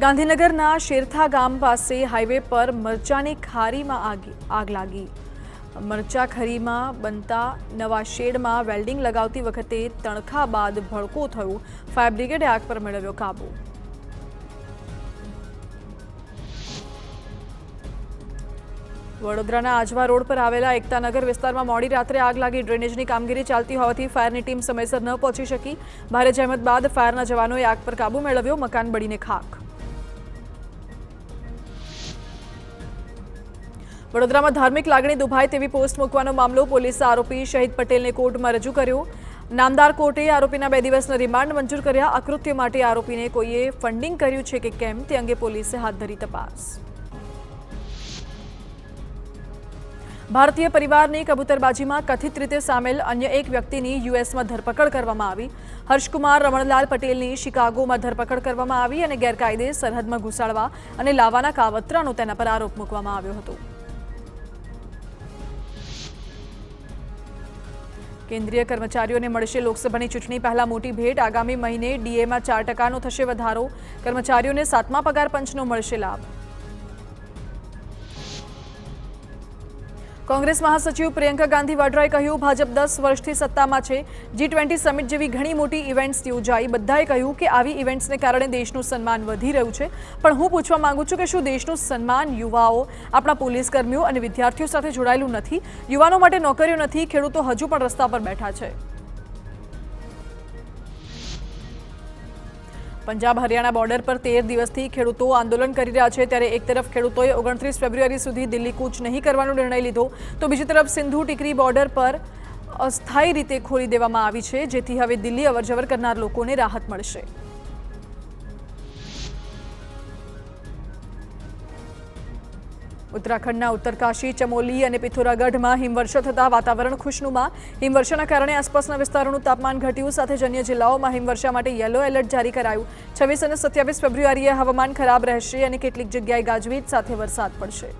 ગાંધીનગરના શેરથા ગામ પાસે હાઈવે પર મરચાની ખારીમાં આગ લાગી। મરચા ખરીમાં બનતા નવા શેડમાં વેલ્ડિંગ લગાવતી વખતે તણખા બાદ ભડકો થયો। ફાયર બ્રિગેડે આગ પર મેળવ્યો કાબુ। વડોદરાના આજવા રોડ પર આવેલા એકતાનગર વિસ્તારમાં મોડી રાત્રે આગ લાગી। ડ્રેનેજની કામગીરી ચાલતી હોવાથી ફાયરની ટીમ સમયસર ન પહોંચી શકી। ભારે જહેમત બાદ ફાયરના જવાનોએ આગ પર કાબુ મેળવ્યો। મકાન બળીને ખાખ। વડોદરામાં ધાર્મિક લાગણી દુભાય તેવી પોસ્ટ મૂકવાનો મામલો। પોલીસે આરોપી શહીદ પટેલને કોર્ટમાં રજૂ કર્યો। નામદાર કોર્ટે આરોપીના 2 દિવસના રિમાન્ડ મંજૂર કર્યા। આ કૃત્ય માટે આરોપીને કોઈએ ફંડિંગ કર્યું છે કે કેમ તે અંગે પોલીસે હાથ ધરી તપાસ। ભારતીય પરિવારની કબૂતરબાજીમાં કથિત રીતે સામેલ અન્ય એક વ્યક્તિની યુએસમાં ધરપકડ કરવામાં આવી। હર્ષકુમાર રમણલાલ પટેલની શિકાગોમાં ધરપકડ કરવામાં આવી અને ગેરકાયદે સરહદમાં ઘૂસાડવા અને લાવવાના કાવતરાનો તેના પર આરોપ મૂકવામાં આવ્યો હતો। કેન્દ્રીય કર્મચારીઓને મળશે લોકસભાની ચૂંટણી પહેલા મોટી ભેટ। આગામી મહિને ડીએમાં 4% થશે વધારો। કર્મચારીઓને 7મા પગાર પંચનો મળશે લાભ। કોંગ્રેસ મહાસચિવ પ્રિયંકા ગાંધી વાડ્રાએ કહ્યું, ભાજપ 10 વર્ષથી સત્તામાં છે। G20 સમિટ જેવી ઘણી મોટી ઇવેન્ટ્સ યોજાઈ। બધાએ કહ્યું કે આવી ઇવેન્ટ્સને કારણે દેશનું સન્માન વધી રહ્યું છે, પણ હું પૂછવા માંગુ છું કે શું દેશનું સન્માન યુવાઓ, આપણા પોલીસ કર્મીઓ અને વિદ્યાર્થીઓ સાથે જોડાયેલું નથી? યુવાનો માટે નોકરીઓ નથી, ખેડૂતો હજુ પણ રસ્તા પર બેઠા છે। પંજાબ હરિયાણા બોર્ડર પર 13 દિવસથી ખેડૂતો આંદોલન કરી રહ્યા છે। ત્યારે એક તરફ ખેડૂતોએ 29 ફેબ્રુઆરી સુધી દિલ્હી કૂચ નહીં કરવાનો નિર્ણય લીધો, તો બીજી તરફ સિંધુ ટીકરી બોર્ડર પર અસ્થાયી રીતે ખોલી દેવામાં આવી છે, જેથી હવે દિલ્હી અવરજવર કરનાર લોકોને રાહત મળશે। ઉત્તરાખંડના ઉત્તરકાશી, ચમોલી અને પિથોરાગઢમાં હિમવર્ષા થતાં વાતાવરણ ખુશનુમા। હિમવર્ષાના કારણે આસપાસના વિસ્તારોનું તાપમાન ઘટ્યું, સાથે જ અન્ય જિલ્લાઓમાં હિમવર્ષા માટે યલો એલર્ટ જારી કરાયું। 26 અને 27 ફેબ્રુઆરીએ હવામાન ખરાબ રહેશે અને કેટલીક જગ્યાએ ગાજવીજ સાથે વરસાદ પડશે।